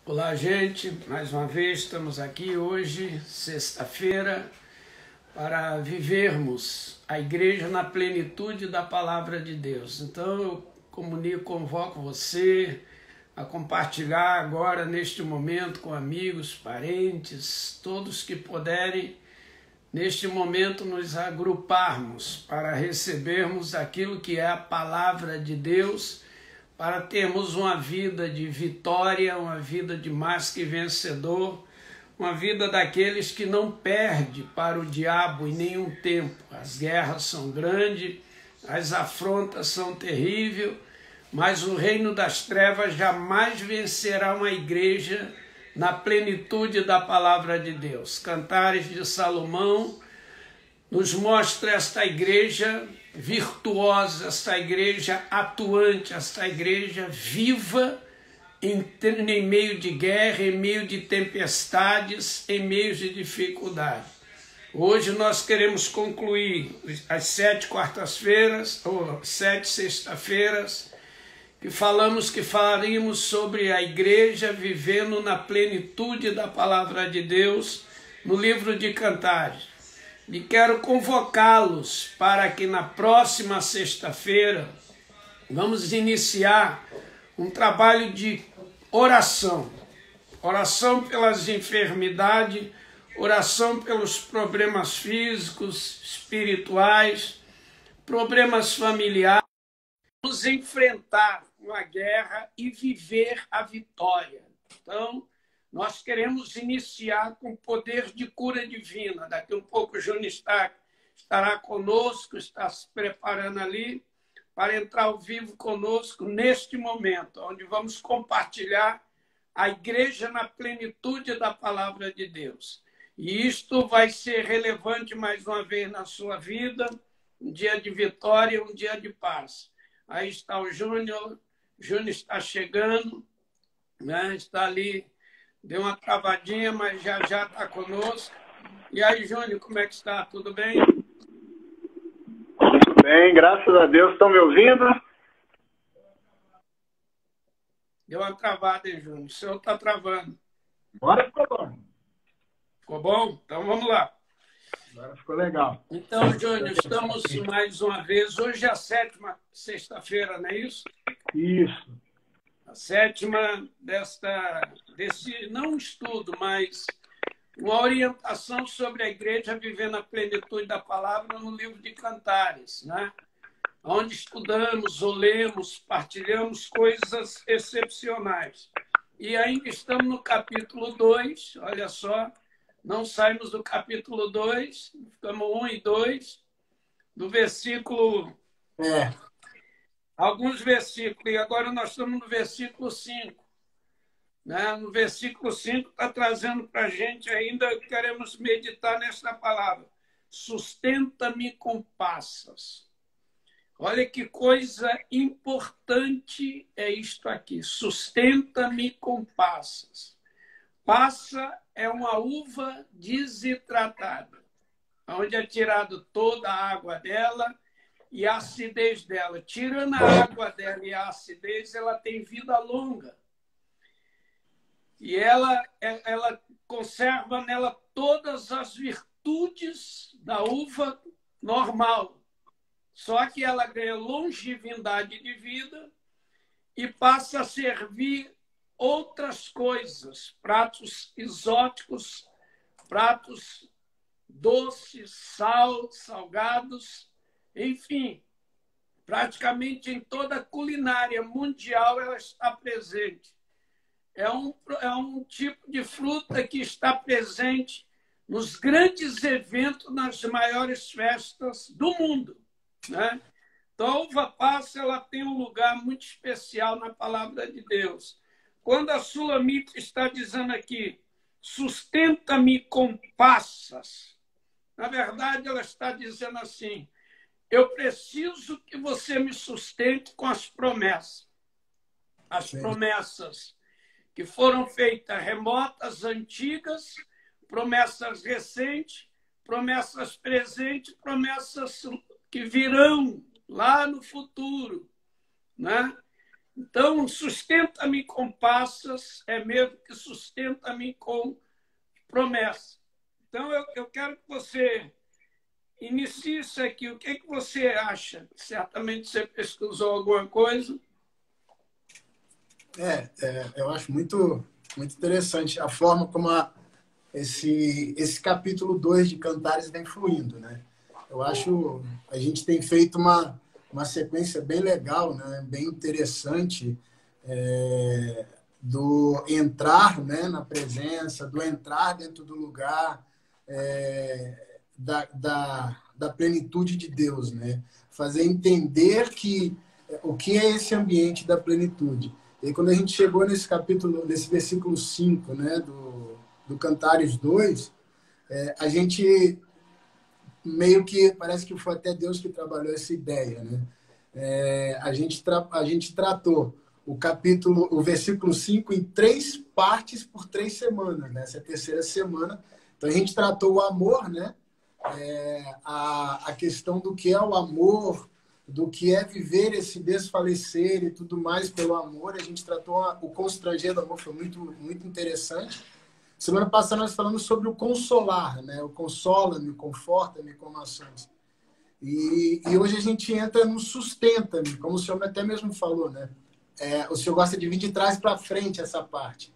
Olá, gente. Mais uma vez estamos aqui hoje, sexta-feira, para vivermos a igreja na plenitude da palavra de Deus. Então eu convoco você a compartilhar agora, neste momento, com amigos, parentes, todos que puderem, neste momento, nos agruparmos para recebermos aquilo que é a palavra de Deus, para termos uma vida de vitória, uma vida de mais que vencedor, uma vida daqueles que não perde para o diabo em nenhum tempo. As guerras são grandes, as afrontas são terríveis, mas o reino das trevas jamais vencerá uma igreja na plenitude da palavra de Deus. Cantares de Salomão nos mostra esta igreja virtuosa, esta igreja atuante, esta igreja viva em meio de guerra, em meio de tempestades, em meio de dificuldade. Hoje nós queremos concluir as 7 quartas-feiras, ou 7 sexta-feiras, que falaríamos sobre a igreja vivendo na plenitude da palavra de Deus, no livro de Cantares. E quero convocá-los para que na próxima sexta-feira vamos iniciar um trabalho de oração. Oração pelas enfermidades, oração pelos problemas físicos, espirituais, problemas familiares. Vamos enfrentar uma guerra e viver a vitória. Então, nós queremos iniciar com poder de cura divina. Daqui um pouco o Júnior estará conosco, está se preparando ali para entrar ao vivo conosco neste momento, onde vamos compartilhar a igreja na plenitude da palavra de Deus. E isto vai ser relevante mais uma vez na sua vida, um dia de vitória, um dia de paz. Aí está o Júnior está chegando, né? Está ali. Deu uma travadinha, mas já está conosco. E aí, Júnior, como é que está? Tudo bem? Bem, graças a Deus. Estão me ouvindo? Deu uma travada, hein, Júnior? O senhor está travando. Agora ficou bom. Ficou bom? Então vamos lá. Agora ficou legal. Então, Júnior, estamos mais uma vez. Hoje é a 7ª sexta-feira, não é isso? Isso. A 7ª desse, não estudo, mas uma orientação sobre a igreja vivendo a plenitude da palavra no livro de Cantares, né? Onde estudamos, ou lemos, partilhamos coisas excepcionais. E ainda estamos no capítulo 2, olha só, não saímos do capítulo 2, ficamos 1 e 2, do versículo... Alguns versículos, e agora nós estamos no versículo 5. Né? No versículo 5 está trazendo para a gente ainda, queremos meditar nesta palavra. Sustenta-me com passas. Olha que coisa importante é isto aqui. Sustenta-me com passas. Passa é uma uva desidratada, onde é tirado toda a água dela e a acidez dela. Tirando a água dela e a acidez, ela tem vida longa. E ela conserva nela todas as virtudes da uva normal. Só que ela ganha longevidade de vida e passa a servir outras coisas, pratos exóticos, pratos doces, salgados, enfim, praticamente em toda a culinária mundial ela está presente. É um tipo de fruta que está presente nos grandes eventos, nas maiores festas do mundo, né? Então, a uva passa, ela tem um lugar muito especial na palavra de Deus. Quando a Sulamita está dizendo aqui, sustenta-me com passas, na verdade ela está dizendo assim, eu preciso que você me sustente com as promessas. As promessas que foram feitas remotas, antigas, promessas recentes, promessas presentes, promessas que virão lá no futuro, né? Então, sustenta-me com passas é mesmo que sustenta-me com promessa. Então, eu quero que você inicie isso aqui. O que você acha? Certamente você pesquisou alguma coisa. Eu acho muito interessante a forma como esse capítulo 2 de Cantares vem fluindo, né? Eu acho a gente tem feito uma sequência bem legal, né? Bem interessante, do entrar, né, na presença, do entrar dentro do lugar, da plenitude de Deus, né? Fazer entender o que é esse ambiente da plenitude. E quando a gente chegou nesse capítulo, nesse versículo 5, né, do Cantares 2, a gente meio que parece que foi até Deus que trabalhou essa ideia, né? A gente tratou o versículo 5 em 3 partes por 3 semanas, né? Essa é a terceira semana. Então a gente tratou o amor, né? A questão do que é o amor, do que é viver esse desfalecer e tudo mais pelo amor. A gente tratou o constranger do amor, foi muito interessante. Semana passada nós falamos sobre o consolar, né? O consola-me, conforta-me com ações. E hoje a gente entra no sustenta-me, como o senhor até mesmo falou, né? O senhor gosta de vir de trás para frente essa parte.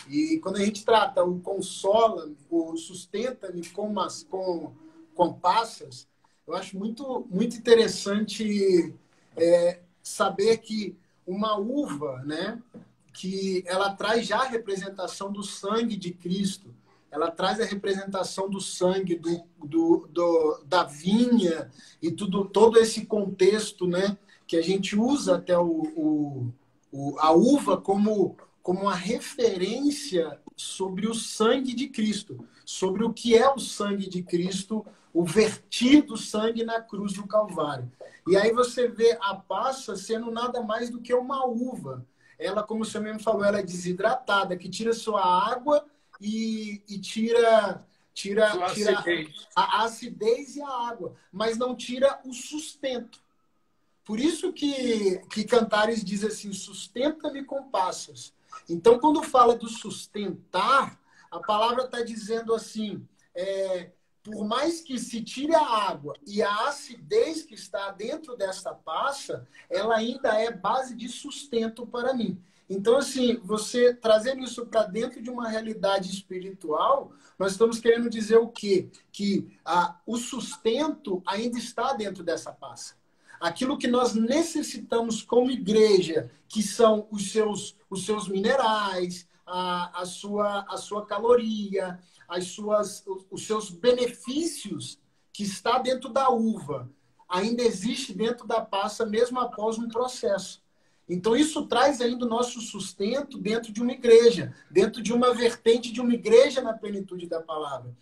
E quando a gente trata o consola-me, o sustenta-me com passas, eu acho muito interessante saber que uma uva, né, que ela traz já a representação do sangue de Cristo, ela traz a representação do sangue, da vinha e todo esse contexto, né, que a gente usa até a uva como uma referência sobre o sangue de Cristo, sobre o que é o sangue de Cristo, o vertido sangue na cruz do Calvário. E aí você vê a passa sendo nada mais do que uma uva. Ela, como o senhor mesmo falou, ela é desidratada, que tira sua água e tira a acidez e a água, mas não tira o sustento. Por isso que Cantares diz assim, sustenta-me com passas. Então, quando fala do sustentar, a palavra está dizendo assim, por mais que se tire a água e a acidez que está dentro dessa passa, ela ainda é base de sustento para mim. Então, assim, você trazendo isso para dentro de uma realidade espiritual, nós estamos querendo dizer o quê? Que o sustento ainda está dentro dessa passa. Aquilo que nós necessitamos como igreja, que são os seus minerais, a sua caloria, os seus benefícios que está dentro da uva, ainda existe dentro da passa, mesmo após um processo. Então, isso traz ainda o nosso sustento dentro de uma igreja, dentro de uma vertente de uma igreja na plenitude da palavra.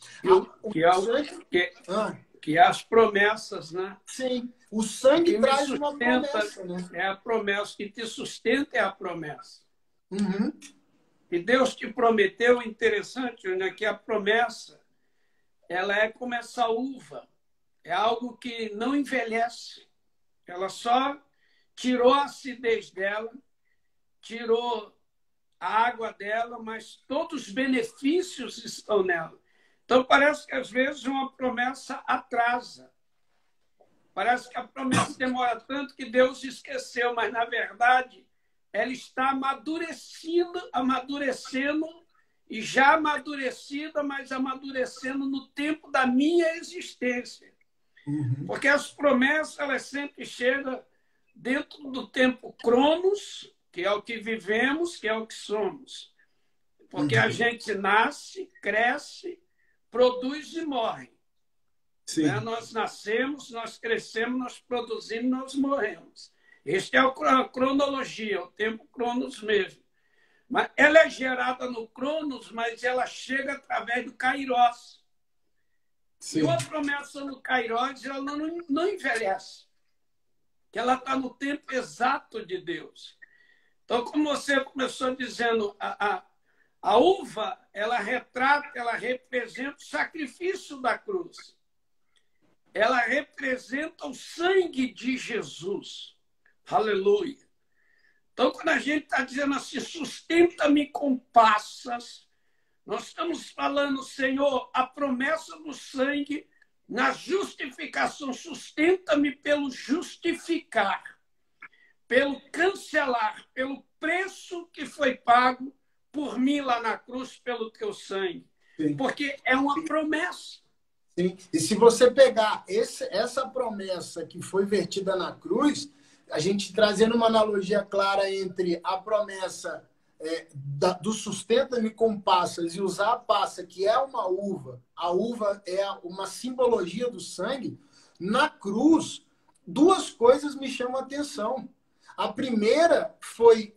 Que é as promessas, né? Sim. O sangue traz uma promessa, né? É a promessa. Que te sustenta é a promessa. Uhum. E Deus te prometeu, interessante, né, que a promessa ela é como essa uva. É algo que não envelhece. Ela só tirou a acidez dela, tirou a água dela, mas todos os benefícios estão nela. Então, parece que às vezes uma promessa atrasa. Parece que a promessa demora tanto que Deus esqueceu, mas, na verdade, ela está amadurecendo, e já amadurecida, mas amadurecendo no tempo da minha existência. Uhum. Porque as promessas, elas sempre chegam dentro do tempo Cronos, que é o que vivemos, que é o que somos. Porque a gente nasce, cresce, produz e morre. Sim. Né? Nós nascemos, nós crescemos, nós produzimos, nós morremos. Este é a cronologia, o tempo Cronos mesmo. Mas ela é gerada no Cronos, mas ela chega através do Kairos. Sim. E uma promessa no Kairos, ela não envelhece. Que ela está no tempo exato de Deus. Então, como você começou dizendo, a uva, ela representa o sacrifício da cruz. Ela representa o sangue de Jesus. Aleluia. Então, quando a gente está dizendo assim, sustenta-me com passas, nós estamos falando, Senhor, a promessa do sangue na justificação, sustenta-me pelo justificar, pelo cancelar, pelo preço que foi pago por mim lá na cruz, pelo teu sangue. Sim. Porque é uma promessa. Sim. E se você pegar essa promessa que foi vertida na cruz, a gente trazendo uma analogia clara entre a promessa do sustenta-me com passas e usar a passa, que é uma uva, a uva é uma simbologia do sangue, na cruz, duas coisas me chamam a atenção. A primeira foi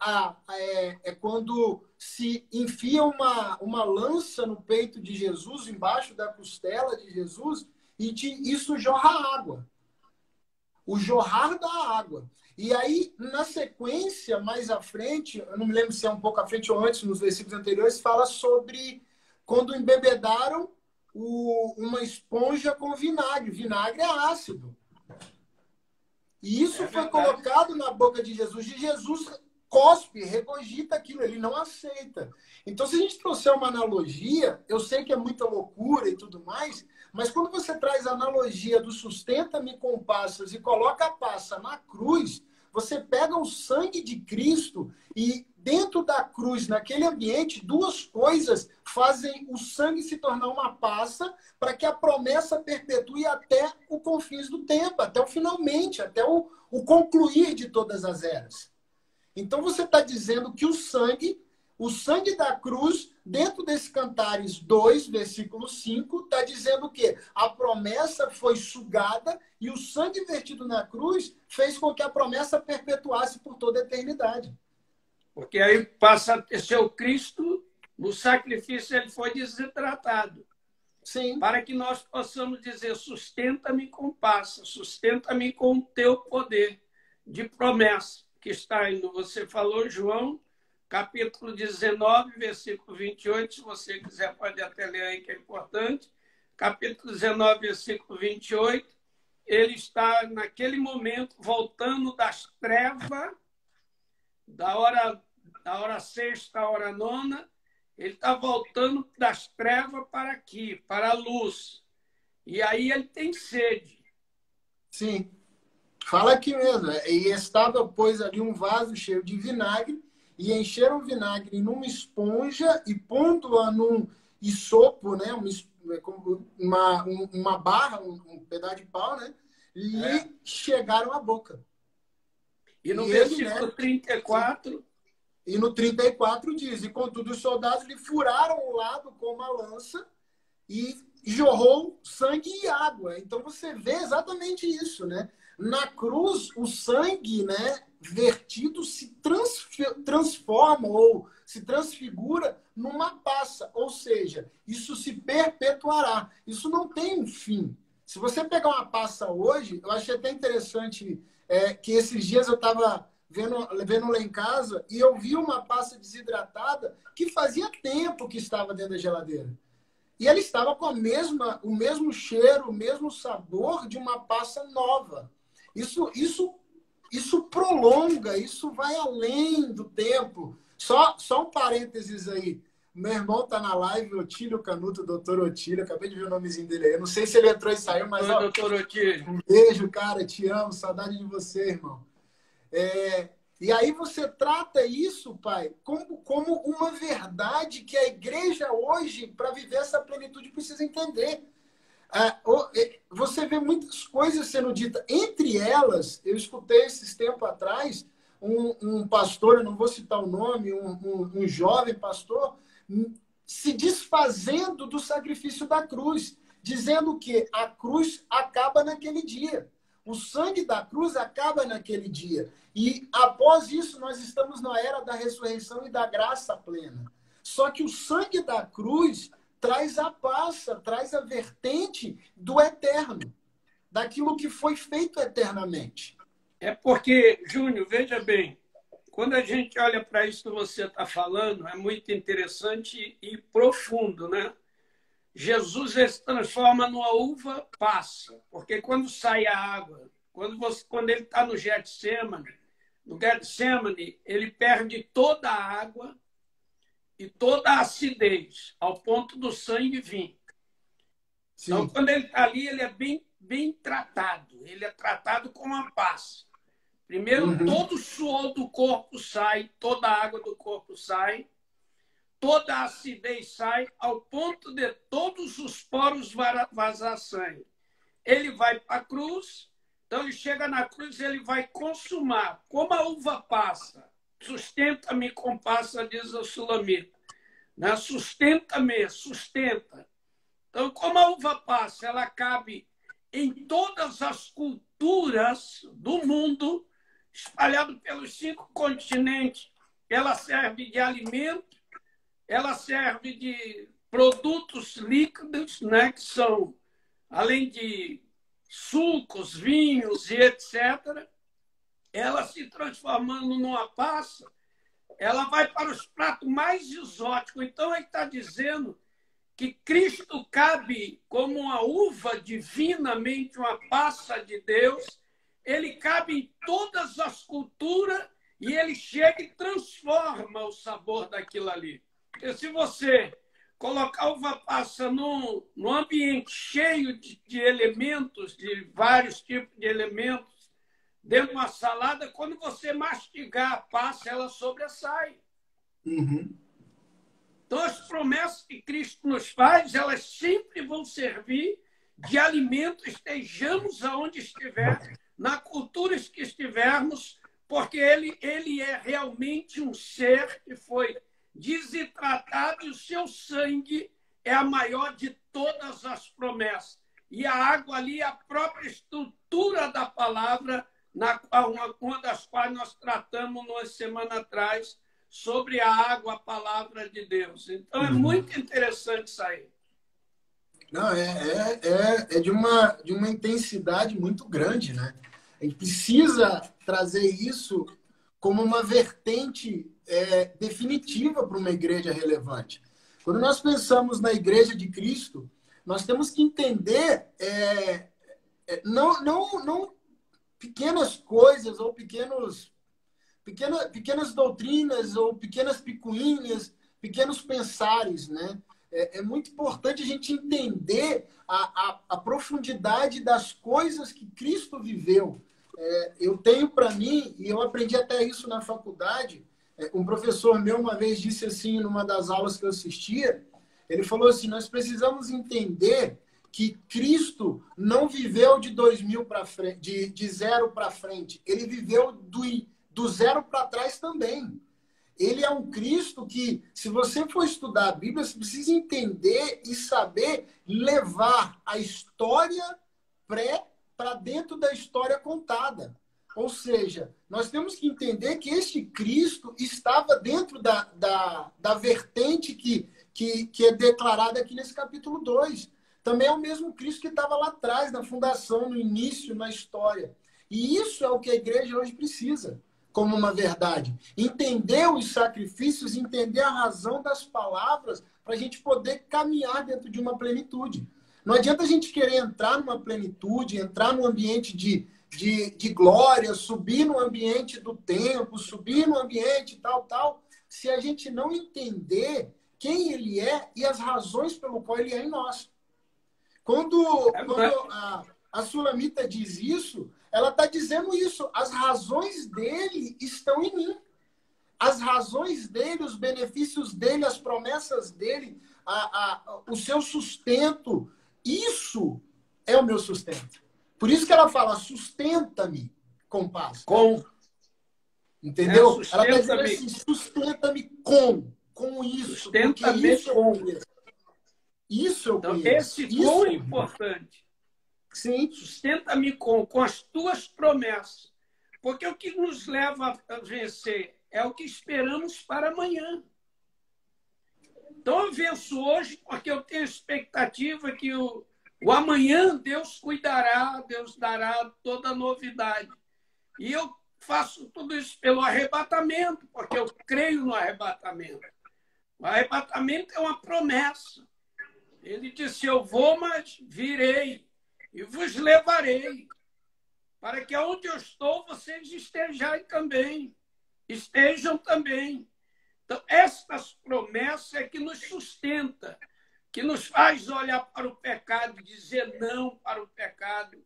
quando se enfia uma lança no peito de Jesus, embaixo da costela de Jesus, e isso jorra água. O jorrar da água. E aí, na sequência, mais à frente, eu não me lembro se é um pouco à frente ou antes, nos versículos anteriores, fala sobre quando embebedaram uma esponja com vinagre. Vinagre é ácido. E isso foi colocado na boca de Jesus. E Jesus cospe, regurgita aquilo, ele não aceita. Então, se a gente trouxer uma analogia, eu sei que é muita loucura e tudo mais, mas quando você traz a analogia do sustenta-me com passas e coloca a passa na cruz, você pega o sangue de Cristo e dentro da cruz, naquele ambiente, duas coisas fazem o sangue se tornar uma passa para que a promessa perpetue até o confins do tempo, até o finalmente, até o concluir de todas as eras. Então você está dizendo que o sangue da cruz, dentro desse Cantares 2, versículo 5, está dizendo que a promessa foi sugada e o sangue vertido na cruz fez com que a promessa perpetuasse por toda a eternidade. Porque aí passa a ser o Cristo, no sacrifício ele foi desidratado. Sim. Para que nós possamos dizer, sustenta-me com passa, sustenta-me com o teu poder de promessa, que está indo. Você falou, João, capítulo 19, versículo 28, se você quiser pode até ler aí, que é importante. Capítulo 19, versículo 28, ele está naquele momento voltando das trevas, da hora sexta à hora nona, ele está voltando das trevas para aqui, para a luz. E aí ele tem sede. Sim. Fala aqui mesmo. E estava, pois, ali um vaso cheio de vinagre, e encheram o vinagre numa esponja e pondo-a num isopo, né? Uma barra, um pedaço de pau, né? E chegaram à boca. E no versículo ele, né, 34... E no 34 diz, e contudo os soldados lhe furaram o lado com uma lança e jorrou sangue e água. Então você vê exatamente isso, né? Na cruz, o sangue, né, vertido se transforma ou se transfigura numa passa. Ou seja, isso se perpetuará. Isso não tem um fim. Se você pegar uma passa hoje, eu achei até interessante que esses dias eu estava vendo lá em casa e eu vi uma passa desidratada que fazia tempo que estava dentro da geladeira. E ela estava com o mesmo cheiro, o mesmo sabor de uma passa nova. Isso prolonga, isso vai além do tempo. Só um parênteses aí. Meu irmão está na live, Otílio Canuto, doutor Otílio. Acabei de ver o nomezinho dele aí. Eu não sei se ele entrou e saiu, mas... Oi, doutor Otílio. Um beijo, cara. Te amo. Saudade de você, irmão. E aí você trata isso, pai, como uma verdade que a igreja hoje, para viver essa plenitude, precisa entender. Você vê muitas coisas sendo ditas. Entre elas, eu escutei esses tempos atrás, um pastor, eu não vou citar o nome, um jovem pastor, se desfazendo do sacrifício da cruz, dizendo que a cruz acaba naquele dia. O sangue da cruz acaba naquele dia. E após isso, nós estamos na era da ressurreição e da graça plena. Só que o sangue da cruz traz a passa, traz a vertente do eterno, daquilo que foi feito eternamente. É porque, Júnior, veja bem, quando a gente olha para isso que você está falando, é muito interessante e profundo, né? Jesus se transforma numa uva passa, porque quando sai a água, quando ele está no Getsemane, no Getsemane, ele perde toda a água e toda a acidez, ao ponto do sangue vir. Sim. Então, quando ele está ali, ele é bem tratado. Ele é tratado como uma paz. Primeiro, todo o suor do corpo sai, toda a água do corpo sai, toda a acidez sai, ao ponto de todos os poros vazar sangue. Ele vai para a cruz, então ele chega na cruz, ele vai consumar. Como a uva passa, sustenta-me com passa, diz o sulamita. Né? Sustenta-me, sustenta. Então, como a uva passa, ela cabe em todas as culturas do mundo, espalhado pelos 5 continentes, ela serve de alimento, ela serve de produtos líquidos, né, que são, além de sucos, vinhos e etc., ela se transformando numa passa, ela vai para os pratos mais exóticos. Então, ele está dizendo que Cristo cabe como uma uva divinamente, uma passa de Deus, ele cabe em todas as culturas e ele chega e transforma o sabor daquilo ali. Porque se você colocar uva passa num ambiente cheio de elementos, de vários tipos de elementos, dentro de uma salada, quando você mastigar a passa, ela sobressai. Então, as promessas que Cristo nos faz, elas sempre vão servir de alimento, estejamos aonde estiver, na cultura que estivermos, porque ele é realmente um ser que foi desidratado e o seu sangue é a maior de todas as promessas. E a água ali é a própria estrutura da palavra, uma das quais nós tratamos uma semana atrás, sobre a água, a palavra de Deus. Então, é muito interessante isso aí. Não, é de uma intensidade muito grande, né? A gente precisa trazer isso como uma vertente definitiva para uma igreja relevante. Quando nós pensamos na igreja de Cristo, nós temos que entender não pequenas coisas ou pequenas doutrinas ou pequenas picuinhas, pequenos pensares, né? É muito importante a gente entender a profundidade das coisas que Cristo viveu. Eu tenho para mim, e eu aprendi até isso na faculdade, um professor meu uma vez disse assim, numa das aulas que eu assistia, ele falou assim, nós precisamos entender que Cristo não viveu de 2000 para frente, de 0 para frente, ele viveu do 0 para trás também. Ele é um Cristo que, se você for estudar a Bíblia, você precisa entender e saber levar a história para dentro da história contada. Ou seja, nós temos que entender que este Cristo estava dentro da vertente que é declarada aqui nesse capítulo 2. Também é o mesmo Cristo que estava lá atrás, na fundação, no início, na história. E isso é o que a igreja hoje precisa, como uma verdade. Entender os sacrifícios, entender a razão das palavras, para a gente poder caminhar dentro de uma plenitude. Não adianta a gente querer entrar numa plenitude, entrar num ambiente de glória, subir no ambiente do tempo, subir no ambiente tal, se a gente não entender quem ele é e as razões pelo qual ele é em nós. Quando a Sulamita diz isso, ela está dizendo isso. As razões dele estão em mim. As razões dele, os benefícios dele, as promessas dele, o seu sustento, isso é o meu sustento. Por isso que ela fala, sustenta-me com paz. Entendeu? Ela está dizendo assim, sustenta-me com isso. Sustenta-me isso com. Isso eu então, conheço. Esse com é importante. Sim. Sustenta-me com as tuas promessas. Porque o que nos leva a vencer é o que esperamos para amanhã. Então, eu venço hoje porque eu tenho expectativa que o amanhã Deus cuidará, Deus dará toda novidade. E eu faço tudo isso pelo arrebatamento, porque eu creio no arrebatamento. O arrebatamento é uma promessa. Ele disse, eu vou, mas virei e vos levarei. para que onde eu estou, vocês estejam também. Então, estas promessas é que nos sustenta, que nos faz olhar para o pecado, dizer não para o pecado,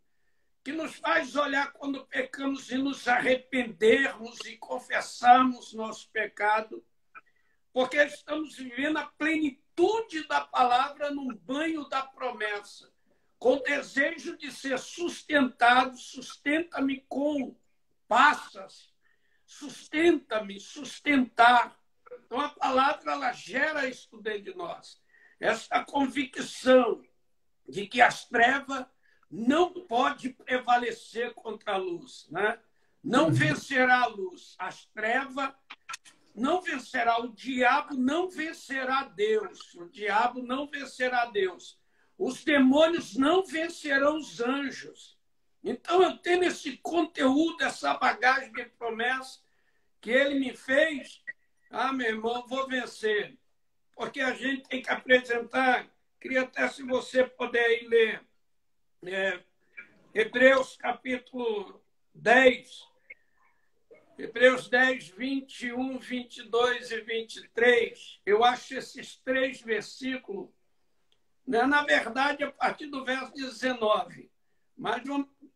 que nos faz olhar quando pecamos e nos arrependermos e confessarmos nosso pecado, porque estamos vivendo a plenitude da palavra num banho da promessa, com o desejo de ser sustentado. Sustenta-me com passas, sustenta-me, sustentar. Então, a palavra ela gera isso dentro de nós. Essa convicção de que as trevas não pode prevalecer contra a luz, né? Não vencerá a luz. As trevas não vencerá. O diabo não vencerá Deus. O diabo não vencerá Deus. Os demônios não vencerão os anjos. Então, eu tenho esse conteúdo, essa bagagem de promessa que ele me fez. Ah, meu irmão, vou vencer. Porque a gente tem que apresentar. Queria até, se você puder ir ler Hebreus capítulo 10. Hebreus 10, 21, 22 e 23. Eu acho esses 3 versículos, né, na verdade, a partir do verso 19. Mas,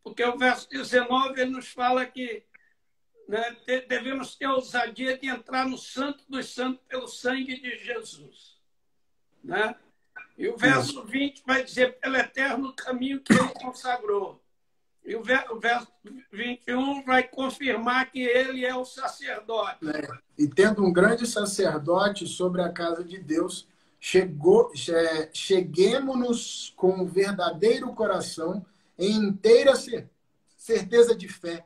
porque o verso 19 ele nos fala que, né, devemos ter a ousadia de entrar no Santo dos Santos pelo sangue de Jesus. Né? E o verso 20 vai dizer pelo eterno caminho que ele consagrou. E o verso 21 vai confirmar que ele é o sacerdote. E tendo um grande sacerdote sobre a casa de Deus, cheguemo-nos com o verdadeiro coração em inteira certeza de fé,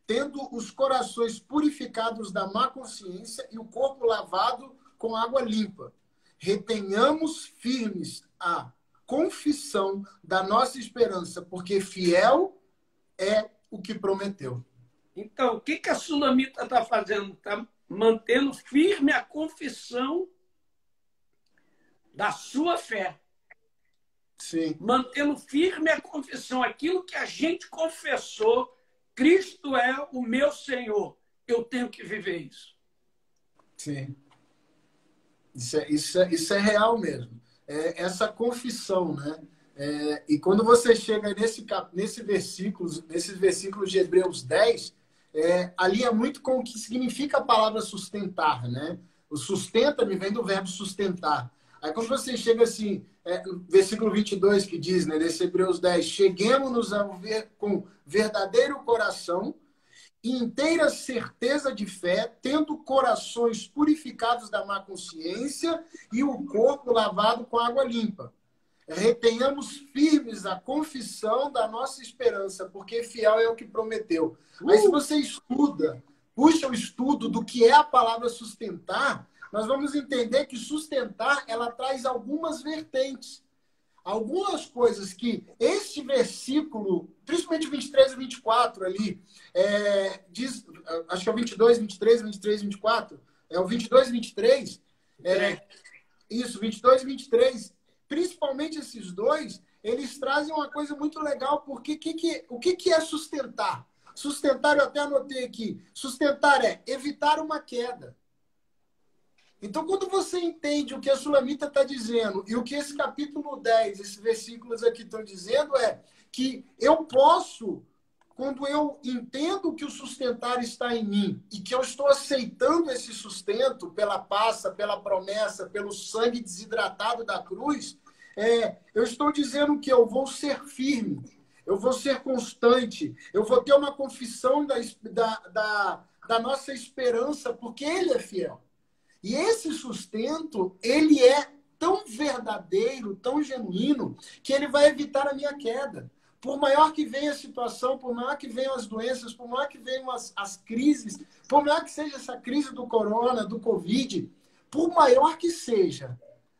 tendo os corações purificados da má consciência e o corpo lavado com água limpa. Retenhamos firmes a confissão da nossa esperança, porque fiel é o que prometeu. Então, o que a Sulamita está fazendo? Está mantendo firme a confissão da sua fé. Sim. Mantendo firme a confissão, aquilo que a gente confessou, Cristo é o meu Senhor. Eu tenho que viver isso. Sim. Isso é real mesmo. Essa confissão, né? E quando você chega nesses versículos de Hebreus 10, alinha muito com o que significa a palavra sustentar, né? O sustenta-me vem do verbo sustentar. Aí quando você chega assim, no versículo 22 que diz, né, nesse Hebreus 10, cheguemos-nos a ver com verdadeiro coração e inteira certeza de fé, tendo corações purificados da má consciência e o corpo lavado com água limpa. Retenhamos firmes a confissão da nossa esperança, porque fiel é o que prometeu. Aí se você puxa o estudo do que é a palavra sustentar, nós vamos entender que sustentar, ela traz algumas vertentes. Algumas coisas que este versículo, principalmente 23 e 24 ali, diz, acho que é o 22, 23 e 24, é o 22 e 23, isso, 22 e 23, principalmente esses dois, eles trazem uma coisa muito legal, porque o que é sustentar? Sustentar, eu até anotei aqui, sustentar é evitar uma queda. Então, quando você entende o que a Sulamita está dizendo e o que esse capítulo 10, esses versículos aqui estão dizendo, é que eu posso, quando eu entendo que o sustentar está em mim e que eu estou aceitando esse sustento pela passa, pela promessa, pelo sangue desidratado da cruz, eu estou dizendo que eu vou ser firme, eu vou ser constante, eu vou ter uma confissão da nossa esperança, porque Ele é fiel. E esse sustento, ele é tão verdadeiro, tão genuíno, que ele vai evitar a minha queda. Por maior que venha a situação, por maior que venham as doenças, por maior que venham as crises, por maior que seja essa crise do corona, do Covid, por maior que seja,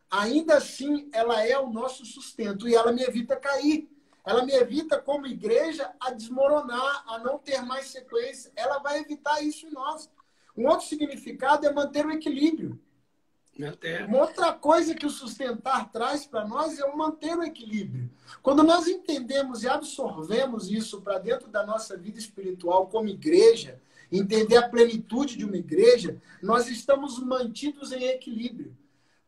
ainda assim ela é o nosso sustento e ela me evita cair. Ela me evita, como igreja, a desmoronar, a não ter mais sequência. Ela vai evitar isso em nós. Um outro significado é manter o equilíbrio. Manter. Uma outra coisa que o sustentar traz para nós é o manter o equilíbrio. Quando nós entendemos e absorvemos isso para dentro da nossa vida espiritual como igreja, entender a plenitude de uma igreja, nós estamos mantidos em equilíbrio.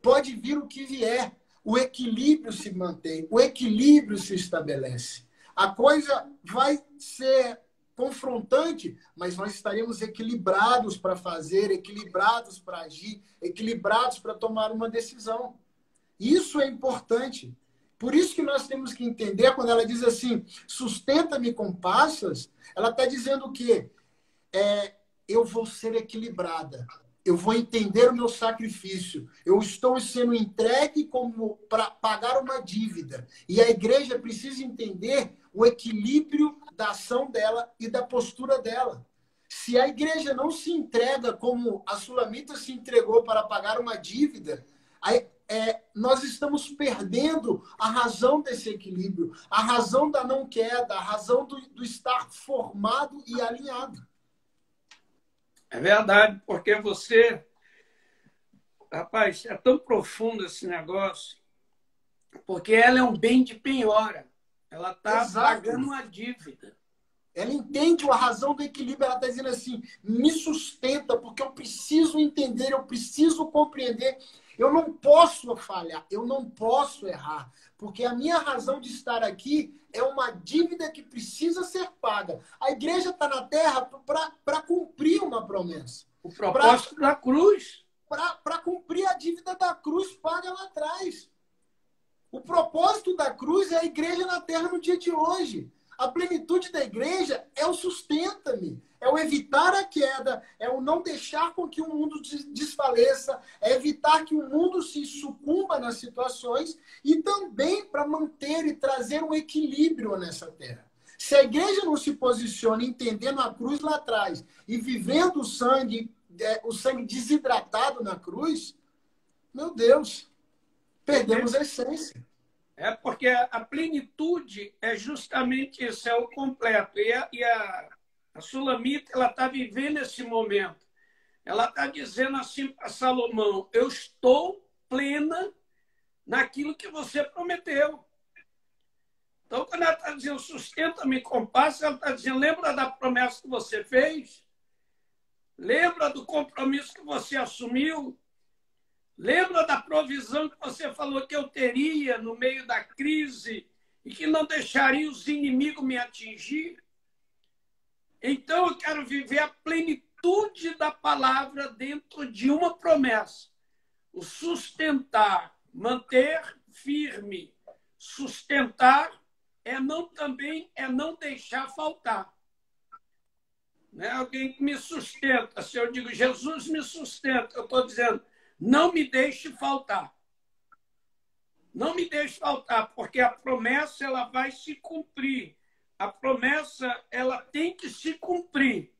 Pode vir o que vier, o equilíbrio se mantém, o equilíbrio se estabelece. A coisa vai ser confrontante, mas nós estaremos equilibrados para fazer, equilibrados para agir, equilibrados para tomar uma decisão. Isso é importante. Por isso que nós temos que entender, quando ela diz assim, sustenta-me com passas, ela está dizendo o quê? Eu vou ser equilibrada. Eu vou entender o meu sacrifício. Eu estou sendo entregue como para pagar uma dívida. E a igreja precisa entender o equilíbrio da ação dela e da postura dela. Se a igreja não se entrega como a Sulamita se entregou para pagar uma dívida, nós estamos perdendo a razão desse equilíbrio, a razão da não queda, a razão do estar formado e alinhado. É verdade, porque você... Rapaz, é tão profundo esse negócio, porque ela é um bem de penhora. Ela está pagando uma dívida. Ela entende a razão do equilíbrio. Ela está dizendo assim, me sustenta, porque eu preciso entender, eu preciso compreender. Eu não posso falhar, eu não posso errar, porque a minha razão de estar aqui é uma dívida que precisa ser paga. A igreja está na terra para cumprir uma promessa. O propósito da cruz. Para cumprir a dívida da cruz paga lá atrás. O propósito da cruz é a igreja na terra no dia de hoje. A plenitude da igreja é o sustenta-me, é o evitar a queda, é o não deixar com que o mundo desfaleça, é evitar que o mundo se sucumba nas situações e também para manter e trazer um equilíbrio nessa terra. Se a igreja não se posiciona entendendo a cruz lá atrás e vivendo o sangue desidratado na cruz, meu Deus, perdemos a essência. É porque a plenitude é justamente isso, é o completo. E a Sulamita, ela está vivendo esse momento. Ela está dizendo assim para Salomão, eu estou plena naquilo que você prometeu. Então, quando ela está dizendo sustenta-me com paz, ela está dizendo, lembra da promessa que você fez? Lembra do compromisso que você assumiu? Lembra da provisão que você falou que eu teria no meio da crise e que não deixaria os inimigos me atingir? Então, eu quero viver a plenitude da palavra dentro de uma promessa. O sustentar, manter firme. Sustentar é não deixar faltar. Né? Alguém que me sustenta. Se eu digo, Jesus me sustenta, eu estou dizendo, não me deixe faltar. Não me deixe faltar, porque a promessa ela vai se cumprir. A promessa ela tem que se cumprir.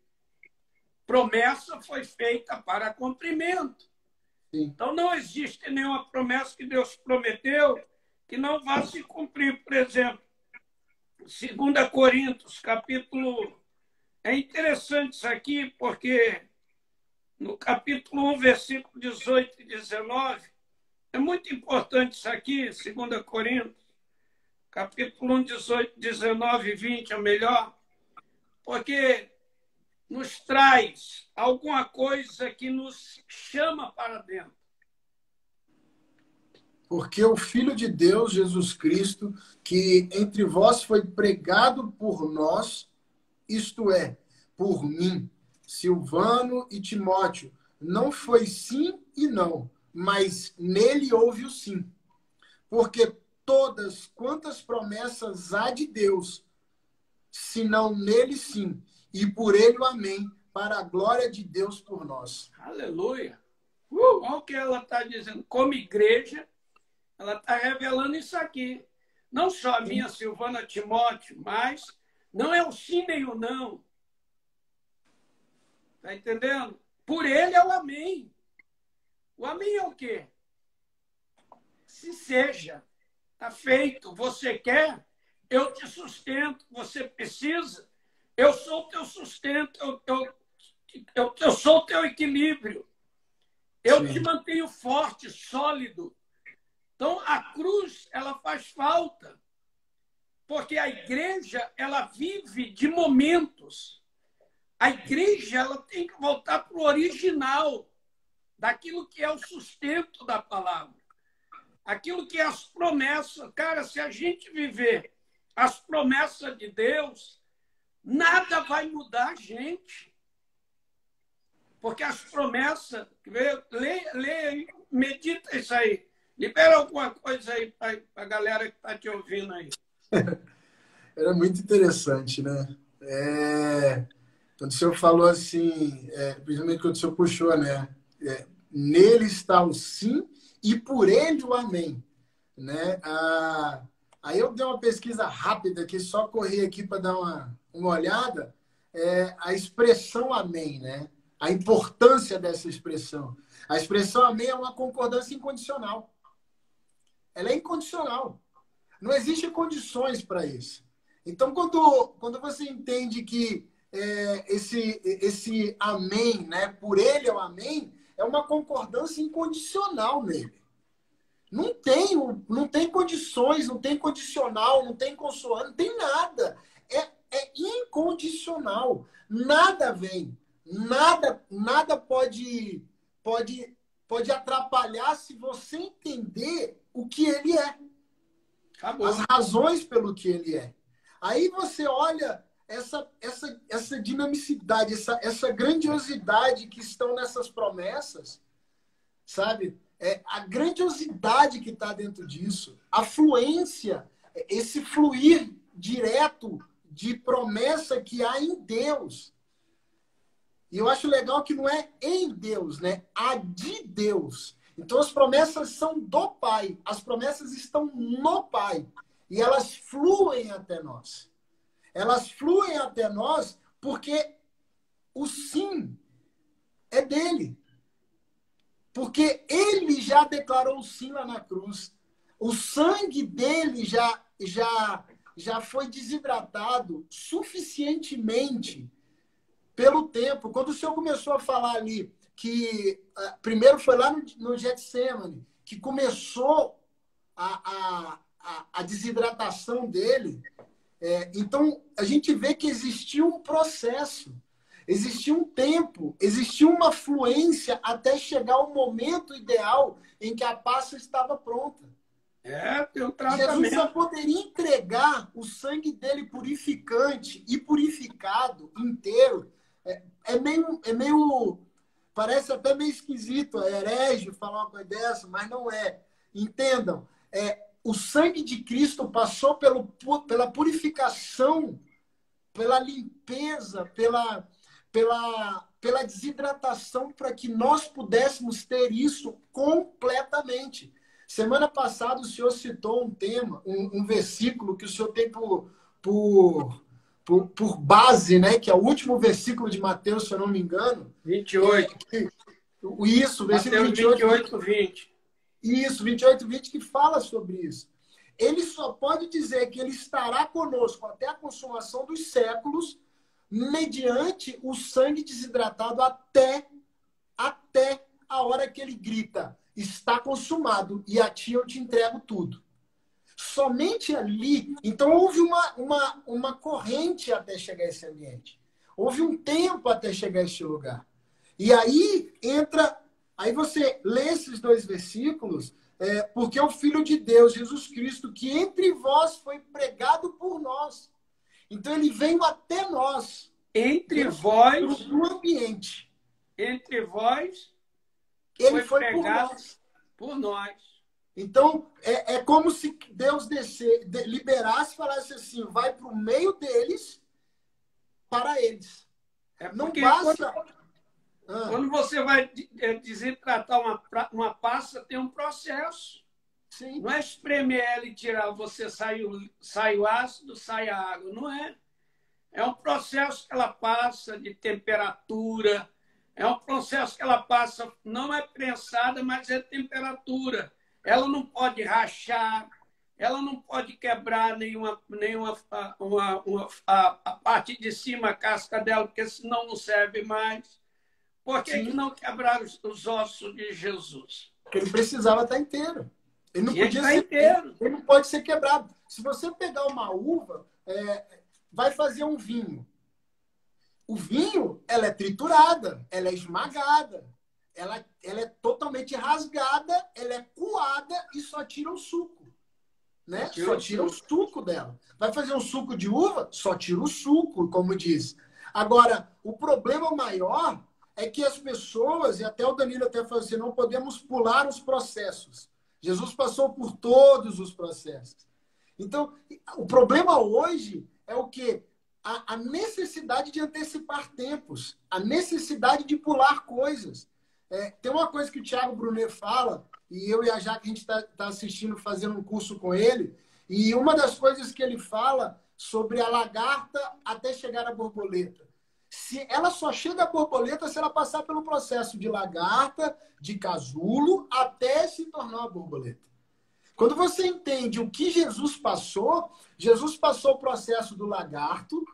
Promessa foi feita para cumprimento. Sim. Então não existe nenhuma promessa que Deus prometeu que não vá se cumprir. Por exemplo, 2 Coríntios, capítulo... É interessante isso aqui, porque no capítulo 1, versículo 18 e 19, é muito importante isso aqui, 2 Coríntios, capítulo 1, 18, 19 e 20, é melhor, porque nos traz alguma coisa que nos chama para dentro. Porque o Filho de Deus, Jesus Cristo, que entre vós foi pregado por nós, isto é, por mim, Silvano e Timóteo, não foi sim e não, mas nele houve o sim. Porque todas quantas promessas há de Deus, senão nele sim, e por ele o amém, para a glória de Deus por nós. Aleluia! Olha o que ela está dizendo. Como igreja, ela está revelando isso aqui. Não só a minha Silvana Timóteo, mas não é o sim nem o não. Está entendendo? Por ele é o amém. O amém é o quê? Se seja. Está feito. Você quer? Eu te sustento. Você precisa? Eu sou o teu sustento. Eu sou o teu equilíbrio. Eu te Sim. mantenho forte, sólido. Então, a cruz, ela faz falta. Porque a igreja, ela vive de momentos. A igreja, ela tem que voltar para o original, daquilo que é o sustento da palavra. Aquilo que é as promessas. Cara, se a gente viver as promessas de Deus, nada vai mudar a gente. Porque as promessas, lê, medita isso aí. Libera alguma coisa aí para a galera que está te ouvindo aí. Era muito interessante, né? Quando o senhor falou assim, principalmente quando o senhor puxou, né? Nele está o sim e por ele o amém, né? Aí eu dei uma pesquisa rápida aqui, só corri aqui para dar uma olhada, a expressão amém, né? A importância dessa expressão. A expressão amém é uma concordância incondicional. Ela é incondicional. Não existem condições para isso. Então, quando você entende que esse amém, né, por ele é o amém, é uma concordância incondicional nele. Não tem condições, não tem condicional, não tem consoante, não tem nada. É incondicional. Nada vem. Nada pode atrapalhar se você entender o que ele é. Acabou. As razões pelo que ele é. Aí você olha essa dinamicidade, essa grandiosidade que estão nessas promessas, sabe? A grandiosidade que está dentro disso, a fluência, esse fluir direto de promessa que há em Deus. E eu acho legal que não é em Deus, né? A de Deus. Então as promessas são do Pai, as promessas estão no Pai e elas fluem até nós. Elas fluem até nós porque o sim é dele. Porque ele já declarou o sim lá na cruz. O sangue dele já foi desidratado suficientemente pelo tempo. Quando o senhor começou a falar ali que primeiro foi lá no Getsemane, que começou a desidratação dele. Então, a gente vê que existia um processo, existia um tempo, existia uma fluência até chegar ao momento ideal em que a Páscoa estava pronta. Tem um Jesus só tratamento. poderia entregar o sangue dele purificante e purificado inteiro. É meio parece até meio esquisito, herege falar uma coisa dessa, mas não é. Entendam, o sangue de Cristo passou pela purificação, pela limpeza, pela desidratação para que nós pudéssemos ter isso completamente. Semana passada o senhor citou um tema, um versículo que o senhor tem por base, né? Que é o último versículo de Mateus, se eu não me engano. 28. Isso, versículo Mateus 28, 20. Isso, 28, 20, que fala sobre isso. Ele só pode dizer que ele estará conosco até a consumação dos séculos, mediante o sangue desidratado até a hora que ele grita, está consumado, e a ti eu te entrego tudo. Somente ali, então houve uma corrente até chegar a esse ambiente. Houve um tempo até chegar a este lugar. E aí aí você lê esses dois versículos, porque o Filho de Deus, Jesus Cristo, que entre vós foi pregado por nós. Então ele veio até nós. Entre vós, no ambiente. Entre vós, Ele foi pregado por nós. Por nós. Então, é como se Deus liberasse e falasse assim, vai para o meio deles, para eles. Não basta... Quando você vai desidratar uma pasta, tem um processo. Sim. Não é espremer ela e tirar, você sai o ácido, sai a água. Não é. É um processo que ela passa de temperatura. É um processo que ela passa, não é prensada, mas é temperatura. Ela não pode rachar, ela não pode quebrar nenhuma a parte de cima, a casca dela, porque senão não serve mais. Por que não quebraram os ossos de Jesus? Porque ele precisava estar inteiro. Ele não podia estar ser inteiro. Ele não pode ser quebrado. Se você pegar uma uva, vai fazer um vinho. O vinho, ela é triturada, ela é esmagada, ela é totalmente rasgada, ela é coada e só tira o suco. Né? Só tira o suco dela. Vai fazer um suco de uva? Só tira o suco, como diz. Agora, o problema maior é que as pessoas, e até o Danilo até falou assim, não podemos pular os processos. Jesus passou por todos os processos. Então, o problema hoje é o quê? A necessidade de antecipar tempos, a necessidade de pular coisas. Tem uma coisa que o Thiago Brunet fala, e eu e a Jaque, a gente está assistindo, fazendo um curso com ele, e uma das coisas que ele fala sobre a lagarta até chegar à borboleta. Se ela só chega à borboleta se ela passar pelo processo de lagarta, de casulo, até se tornar uma borboleta. Quando você entende o que Jesus passou o processo do lagarto,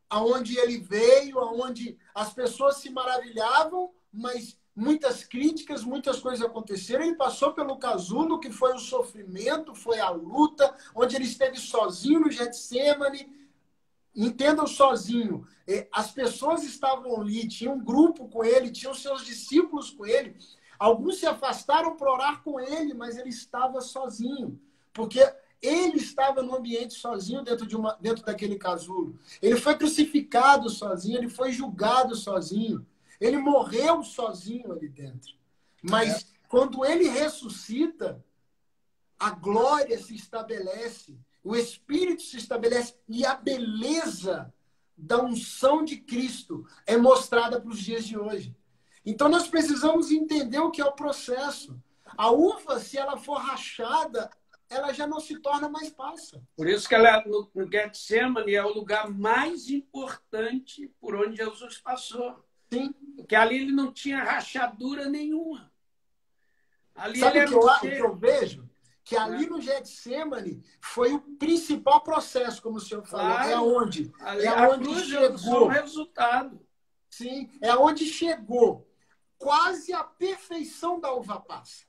aonde ele veio, aonde as pessoas se maravilhavam, mas muitas críticas, muitas coisas aconteceram. Ele passou pelo casulo, que foi o sofrimento, foi a luta, onde ele esteve sozinho no Getsemane. Entendam, sozinho. As pessoas estavam ali, tinha um grupo com ele, tinham seus discípulos com ele. Alguns se afastaram para orar com ele, mas ele estava sozinho. Porque ele estava no ambiente sozinho dentro daquele casulo. Ele foi crucificado sozinho, ele foi julgado sozinho. Ele morreu sozinho ali dentro. Mas quando ele ressuscita, a glória se estabelece, o Espírito se estabelece e a beleza da unção de Cristo é mostrada para os dias de hoje. Então nós precisamos entender o que é o processo. A uva, se ela for rachada, ela já não se torna mais passa. Por isso que ela, no Getsemane é o lugar mais importante por onde Jesus passou. Sim. Porque ali ele não tinha rachadura nenhuma. Ali sabe ele o que eu vejo? Que ali no Getsemane foi o principal processo, como o senhor falou. Claro. É onde? Ali É a onde cruz chegou o resultado. Sim, é onde chegou quase a perfeição da uva passa.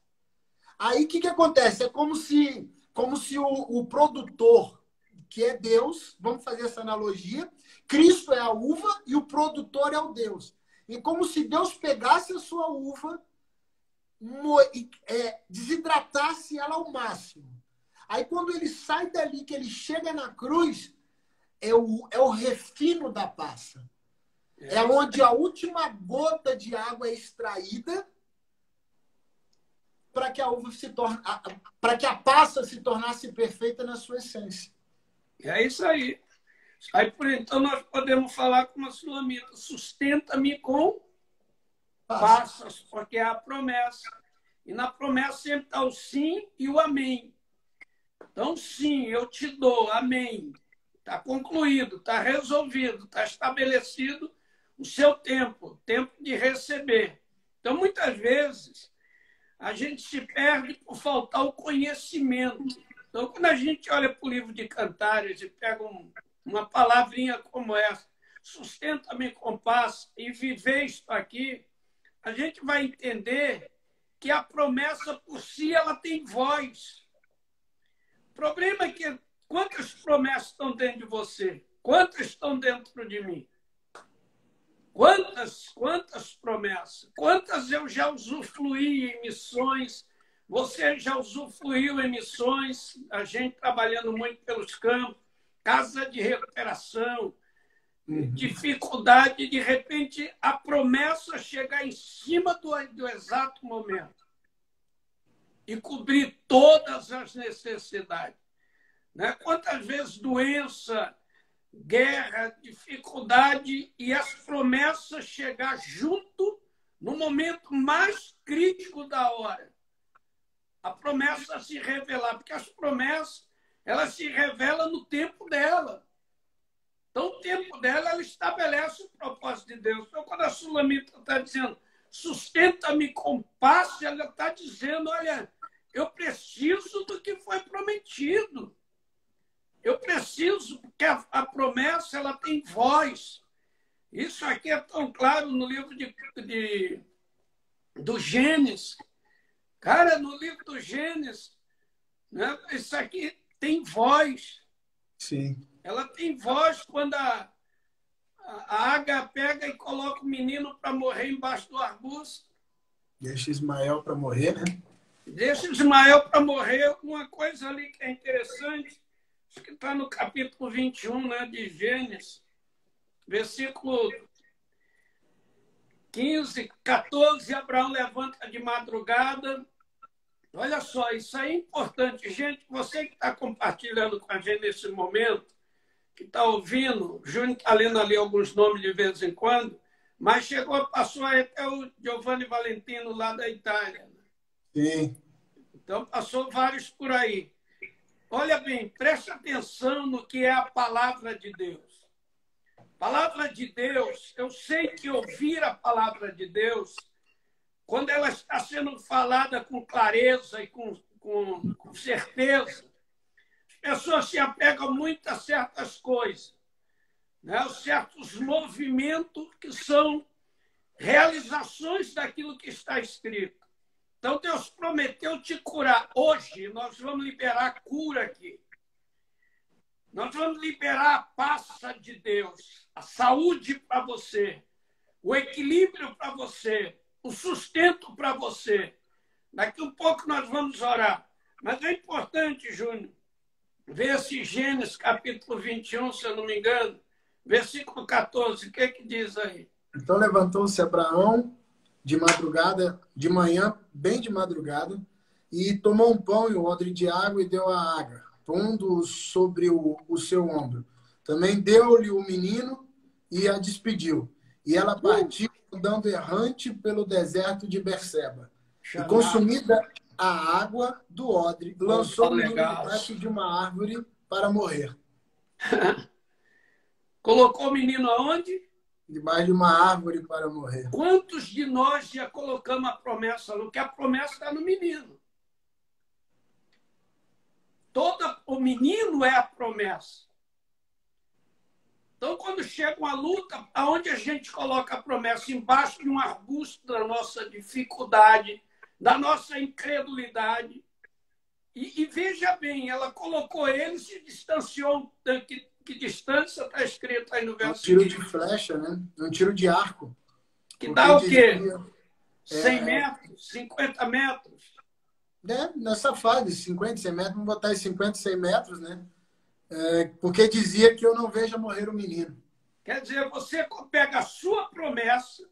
Aí o que acontece? É como se o produtor, que é Deus, vamos fazer essa analogia, Cristo é a uva e o produtor é o Deus. E como se Deus pegasse a sua uva, desidratasse ela ao máximo. Aí quando ele sai dali, que ele chega na cruz, é o refino da passa. É onde a última gota de água é extraída para que a uva para que a passa se tornasse perfeita na sua essência. É isso aí. Então nós podemos falar com uma sulamita: sustenta-me com passas, porque é a promessa. E na promessa sempre está o sim e o amém. Então, sim, eu te dou, amém. Está concluído, está resolvido, está estabelecido o seu tempo de receber. Então, muitas vezes, a gente se perde por faltar o conhecimento. Então, quando a gente olha para o livro de Cantares e pega uma palavrinha como essa, sustenta-me com paz e viver isto aqui, a gente vai entender que a promessa por si ela tem voz. O problema é que quantas promessas estão dentro de você? Quantas estão dentro de mim? Quantas promessas? Quantas eu já usufruí em missões? Você já usufruiu em missões? A gente trabalhando muito pelos campos, casa de recuperação, dificuldade, de repente a promessa chegar em cima do exato momento e cobrir todas as necessidades. Né? Quantas vezes doença, guerra, dificuldade e as promessas chegar junto no momento mais crítico da hora. A promessa se revelar, porque as promessas elas se revelam no tempo dela. Então, o tempo dela, ela estabelece o propósito de Deus. Então, quando a sulamita está dizendo, sustenta-me com paz, ela está dizendo, olha, eu preciso do que foi prometido. Eu preciso, porque a promessa ela tem voz. Isso aqui é tão claro no livro do Gênesis. Cara, no livro do Gênesis, né, isso aqui tem voz. Sim. Ela tem voz quando a Agar pega e coloca o menino para morrer embaixo do arbusto. Deixa Ismael para morrer, né? Deixa Ismael para morrer. Uma coisa ali que é interessante, acho que está no capítulo 21, né, de Gênesis, versículo 15, 14, Abraão levanta de madrugada. Olha só, isso aí é importante. Gente, você que está compartilhando com a gente nesse momento, que está ouvindo, o Júnior está lendo ali alguns nomes de vez em quando, mas passou aí até o Giovanni Valentino lá da Itália. Sim. Então, passou vários por aí. Olha bem, preste atenção no que é a palavra de Deus. Palavra de Deus, eu sei que ouvir a palavra de Deus, quando ela está sendo falada com clareza e com certeza, as pessoas se apegam muito a certas coisas, né? Certos movimentos que são realizações daquilo que está escrito. Então, Deus prometeu te curar. Hoje, nós vamos liberar a cura aqui. Nós vamos liberar a paz de Deus, a saúde para você, o equilíbrio para você, o sustento para você. Daqui um pouco nós vamos orar. Mas é importante, Júnior, ver esse Gênesis capítulo 21, se eu não me engano, versículo 14. O que que diz aí? Então levantou-se Abraão de madrugada, de manhã, bem de madrugada, e tomou um pão e um odre de água e deu a Agar, pondo-o sobre o seu ombro. Também deu-lhe o menino e a despediu. E ela partiu, andando errante pelo deserto de Berseba. E consumida a água do odre, lançou o menino debaixo de uma árvore para morrer. Colocou o menino aonde? Debaixo de uma árvore para morrer. Quantos de nós já colocamos a promessa? Porque a promessa está no menino. O menino é a promessa. Então, quando chega uma luta, aonde a gente coloca a promessa? Embaixo de um arbusto da nossa dificuldade, da nossa incredulidade. E veja bem, ela colocou ele, se distanciou. Que distância está escrito aí no verso? Um tiro de flecha, né? Um tiro de arco. Que dá o quê? 100 metros? 50 metros? Nessa fase, 50, 100 metros, vamos botar em 50, 100 metros, né? Porque dizia que eu não vejo morrer o menino. Quer dizer, você pega a sua promessa,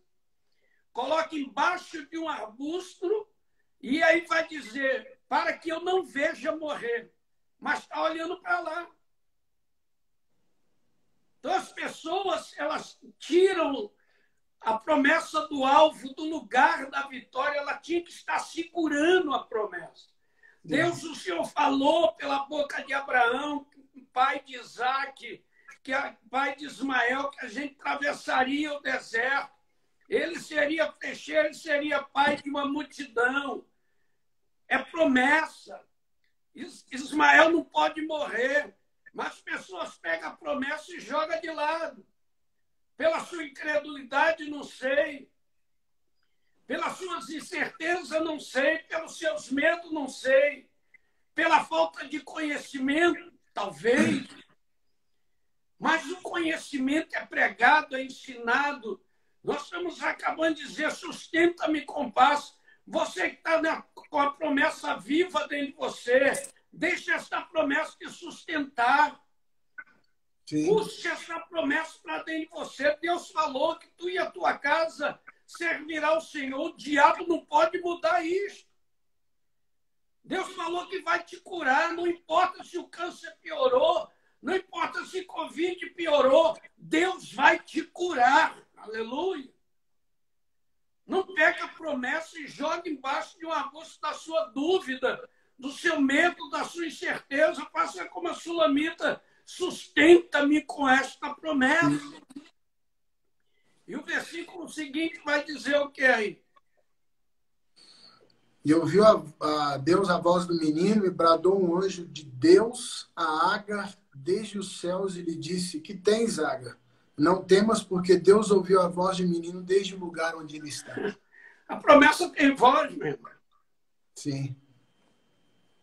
coloca embaixo de um arbusto e aí vai dizer, para que eu não veja morrer. Mas está olhando para lá. Então, as pessoas, elas tiram a promessa do alvo, do lugar da vitória, ela tinha que estar segurando a promessa. Deus, o Senhor falou pela boca de Abraão, pai de Isaac, que é pai de Ismael, que a gente atravessaria o deserto. Ele seria peixeiro, ele seria pai de uma multidão. É promessa. Ismael não pode morrer. Mas as pessoas pegam a promessa e jogam de lado. Pela sua incredulidade, não sei. Pelas suas incertezas, não sei. Pelos seus medos, não sei. Pela falta de conhecimento, talvez. Mas o conhecimento é pregado, é ensinado. Nós estamos acabando de dizer, sustenta-me com paz. Você que está com a promessa viva dentro de você, deixe essa promessa te sustentar. Sim. Puxe essa promessa para dentro de você. Deus falou que tu e a tua casa servirá ao Senhor. O diabo não pode mudar isso. Deus falou que vai te curar. Não importa se o câncer piorou. Não importa se Covid piorou. Deus vai te curar. Aleluia. Não pega a promessa e joga embaixo de um arbusto da sua dúvida, do seu medo, da sua incerteza. Faça como a Sulamita, sustenta-me com esta promessa. E o versículo seguinte vai dizer o que aí? E ouviu a Deus a voz do menino e bradou um anjo de Deus a Agar desde os céus e lhe disse, que tens, Agar? Não temas, porque Deus ouviu a voz do menino desde o lugar onde ele está. A promessa tem voz, meu irmão. Sim.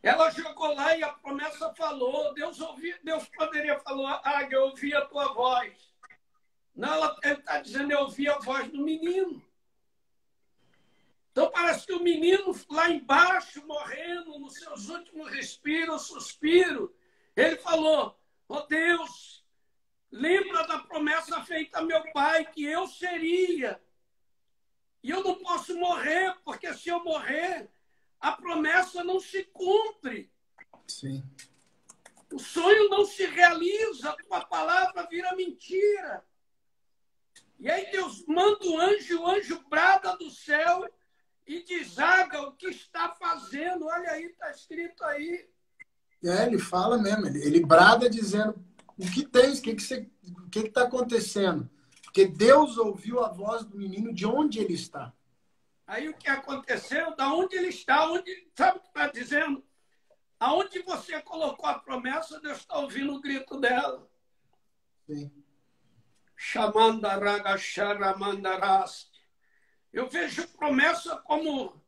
Ela jogou lá e a promessa falou. Deus poderia falar, eu ouvi a tua voz. Não, ele está dizendo, eu ouvi a voz do menino. Então parece que o menino lá embaixo, morrendo, nos seus últimos respiros, suspiro, ele falou, Deus, lembra da promessa feita a meu pai, que eu seria. E eu não posso morrer, porque se eu morrer, a promessa não se cumpre. Sim. O sonho não se realiza, a tua palavra vira mentira. E aí Deus manda o anjo brada do céu e dizaga o que está fazendo. Olha aí, está escrito aí. Ele fala mesmo, ele brada dizendo o que tens, o que está acontecendo. Porque Deus ouviu a voz do menino de onde ele está. Aí o que aconteceu? Da onde ele está? Sabe o que está dizendo? Aonde você colocou a promessa, Deus está ouvindo o grito dela. Sim. Eu vejo promessa como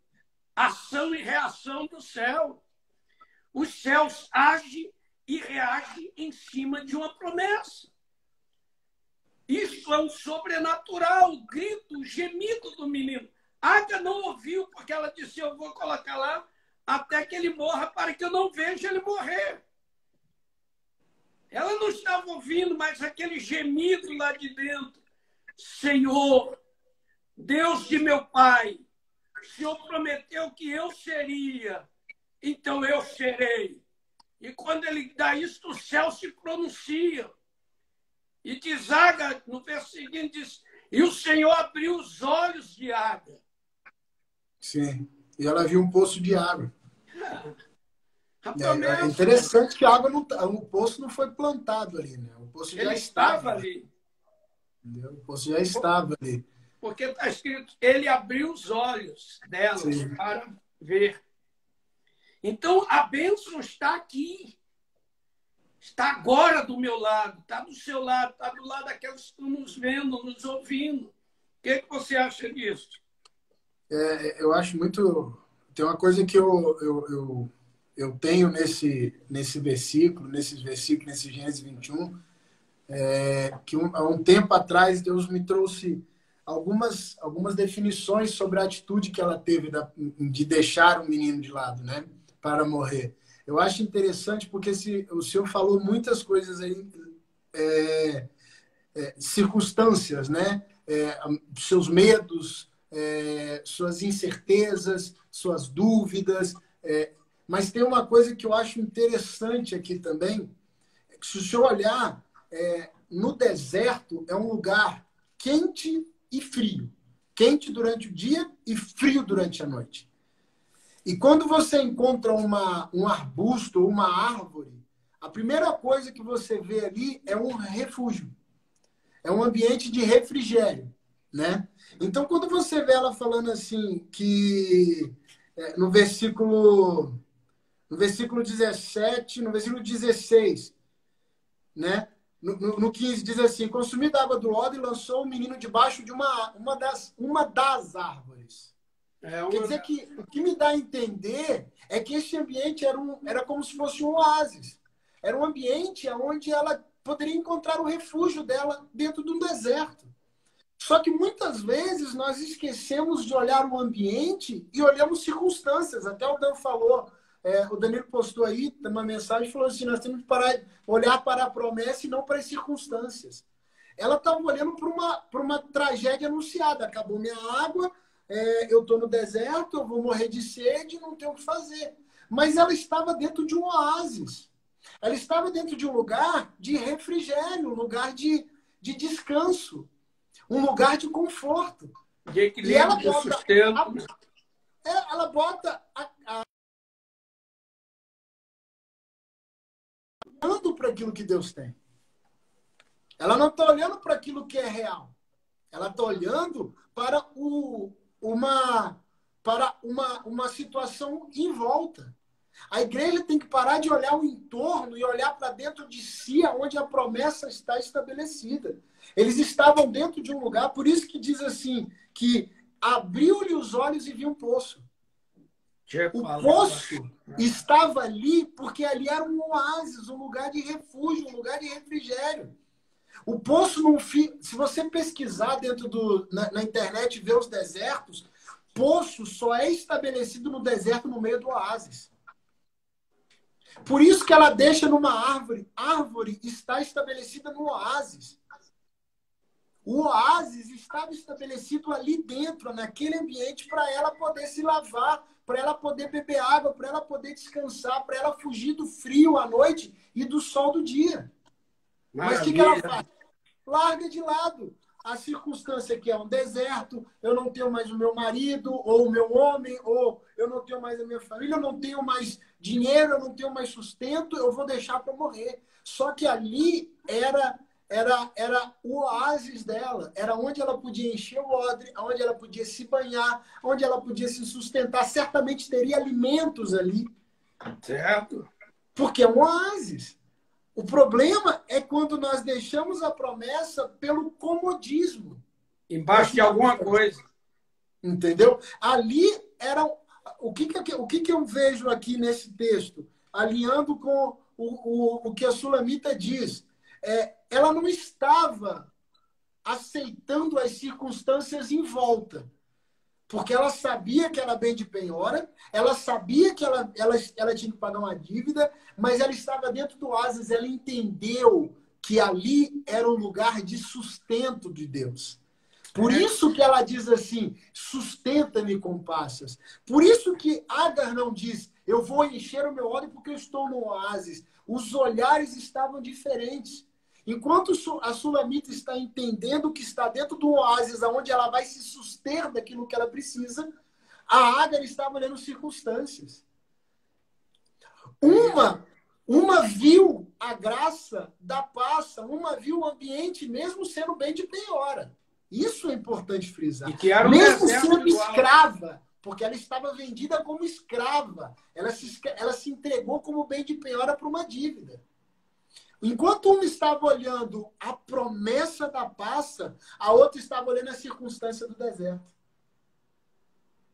ação e reação do céu. Os céus agem e reagem em cima de uma promessa. Isso é um sobrenatural, o grito, o gemido do menino. Águia não ouviu, porque ela disse, eu vou colocar lá até que ele morra, para que eu não veja ele morrer. Ela não estava ouvindo, mas aquele gemido lá de dentro. Senhor, Deus de meu pai, o Senhor prometeu que eu seria, então eu serei. E quando ele dá isso, o céu se pronuncia. E diz Ágar, no verso seguinte, diz, e o Senhor abriu os olhos de Ágar. Sim, e ela viu um poço de água. É interessante que a água o poço não foi plantado ali, né? O poço já estava ali. Entendeu? O poço já estava ali. Porque está escrito, ele abriu os olhos dela para ver. Então, a bênção está aqui. Está agora do meu lado, está do seu lado, está do lado daqueles que estão nos vendo, nos ouvindo. O que você acha disso? Eu acho muito... Tem uma coisa que eu tenho nesse versículo, nesse Gênesis 21, que há um tempo atrás Deus me trouxe algumas definições sobre a atitude que ela teve de deixar o menino de lado, né, para morrer. Eu acho interessante porque o senhor falou muitas coisas aí, circunstâncias, né, seus medos, suas incertezas, suas dúvidas, mas tem uma coisa que eu acho interessante aqui também, que se o senhor olhar, no deserto é um lugar quente e frio. Quente durante o dia e frio durante a noite. E quando você encontra um arbusto ou uma árvore, a primeira coisa que você vê ali é um refúgio. É um ambiente de refrigério, né? Então, quando você vê ela falando assim, que no versículo 17, no versículo 16, né? No 15 diz assim, consumida a água do odre, lançou o menino debaixo de uma das árvores. Quer dizer que o que me dá a entender é que esse ambiente era como se fosse um oásis. Era um ambiente onde ela poderia encontrar o refúgio dela dentro de um deserto. Só que muitas vezes nós esquecemos de olhar o ambiente e olhamos circunstâncias. Até o Dan falou, o Danilo postou aí uma mensagem, falou assim, nós temos que olhar para a promessa e não para as circunstâncias. Ela estava olhando para uma tragédia anunciada. Acabou minha água, eu estou no deserto, eu vou morrer de sede, não tenho o que fazer. Mas ela estava dentro de um oásis. Ela estava dentro de um lugar de refrigério, um lugar de descanso, um lugar de conforto. De equilíbrio, de sustento. Ela bota olhando para aquilo que Deus tem. Ela não está olhando para aquilo que é real. Ela está olhando para uma situação em volta. A igreja tem que parar de olhar o entorno e olhar para dentro de si, onde a promessa está estabelecida. Eles estavam dentro de um lugar, por isso que diz assim, que abriu-lhe os olhos e viu um poço. O poço estava ali porque ali era um oásis, um lugar de refúgio, um lugar de refrigério. O poço, se você pesquisar na internet e ver os desertos, poço só é estabelecido no deserto, no meio do oásis. Por isso que ela deixa numa árvore. Árvore está estabelecida no oásis. O oásis estava estabelecido ali dentro, naquele ambiente, para ela poder se lavar, para ela poder beber água, para ela poder descansar, para ela fugir do frio à noite e do sol do dia. Maravilha. Mas o que ela faz? Larga de lado a circunstância que é um deserto, eu não tenho mais o meu marido, ou o meu homem, ou eu não tenho mais a minha família, eu não tenho mais dinheiro, eu não tenho mais sustento, eu vou deixar para morrer. Só que ali era o oásis dela, era onde ela podia encher o odre, onde ela podia se banhar, onde ela podia se sustentar. Certamente teria alimentos ali. Certo. Porque é um oásis. O problema é quando nós deixamos a promessa pelo comodismo. Embaixo de alguma coisa. Entendeu? Ali era... O que eu vejo aqui nesse texto? Alinhando com o que a Sulamita diz. Ela não estava aceitando as circunstâncias em volta. Porque ela sabia que era bem de penhora, ela sabia que ela tinha que pagar uma dívida, mas ela estava dentro do oásis, ela entendeu que ali era um lugar de sustento de Deus. Por isso que ela diz assim, sustenta-me com passas. Por isso que Agar não diz, eu vou encher o meu odre porque eu estou no oásis. Os olhares estavam diferentes. Enquanto a Sulamita está entendendo que está dentro do oásis, onde ela vai se suster daquilo que ela precisa, a Agar estava olhando circunstâncias. Uma viu a graça da passa, uma viu o ambiente, mesmo sendo bem de penhora. Isso é importante frisar. Mesmo sendo escrava, porque ela estava vendida como escrava. Ela se entregou como bem de penhora para uma dívida. Enquanto uma estava olhando a promessa da passa, a outra estava olhando a circunstância do deserto.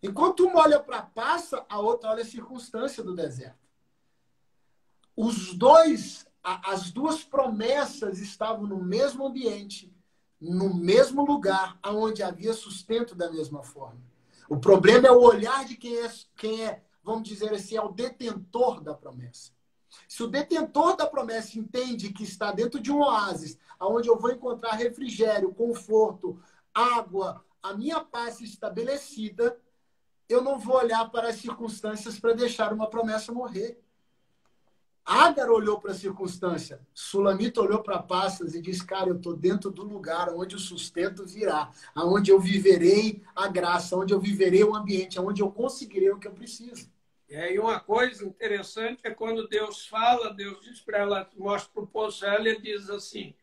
Enquanto uma olha para a passa, a outra olha a circunstância do deserto. As duas promessas estavam no mesmo ambiente, no mesmo lugar, onde havia sustento da mesma forma. O problema é o olhar de quem é, vamos dizer assim, é o detentor da promessa. Se o detentor da promessa entende que está dentro de um oásis, onde eu vou encontrar refrigério, conforto, água, a minha paz estabelecida, eu não vou olhar para as circunstâncias para deixar uma promessa morrer. Agar olhou para a circunstância, Sulamita olhou para Passas e disse, cara, eu estou dentro do lugar onde o sustento virá, onde eu viverei a graça, onde eu viverei o ambiente, onde eu conseguirei o que eu preciso. E uma coisa interessante é quando Deus fala, Deus diz para ela, mostra para o poço, ela diz assim,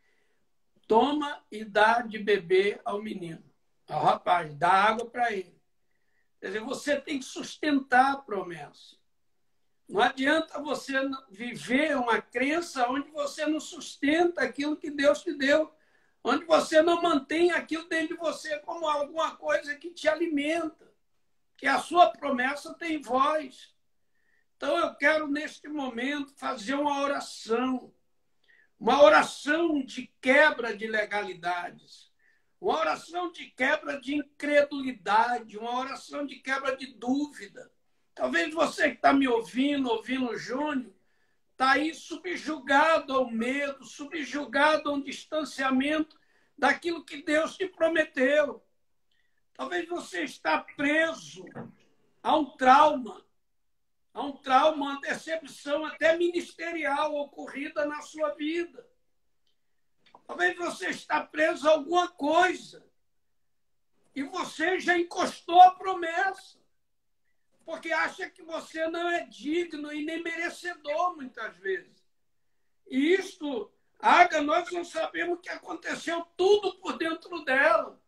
toma e dá de beber ao menino, ao rapaz, dá água para ele. Quer dizer, você tem que sustentar a promessa. Não adianta você viver uma crença onde você não sustenta aquilo que Deus te deu, onde você não mantém aquilo dentro de você como alguma coisa que te alimenta, que a sua promessa tem voz. Então eu quero, neste momento, fazer uma oração de quebra de legalidades, uma oração de quebra de incredulidade, uma oração de quebra de dúvida. Talvez você que está me ouvindo o Júnior, está aí subjugado ao medo, subjugado a um distanciamento daquilo que Deus te prometeu. Talvez você está preso a um trauma, uma decepção até ministerial ocorrida na sua vida. Talvez você está preso a alguma coisa e você já encostou a promessa, porque acha que você não é digno e nem merecedor, muitas vezes. E isto, Agar, nós não sabemos o que aconteceu tudo por dentro dela.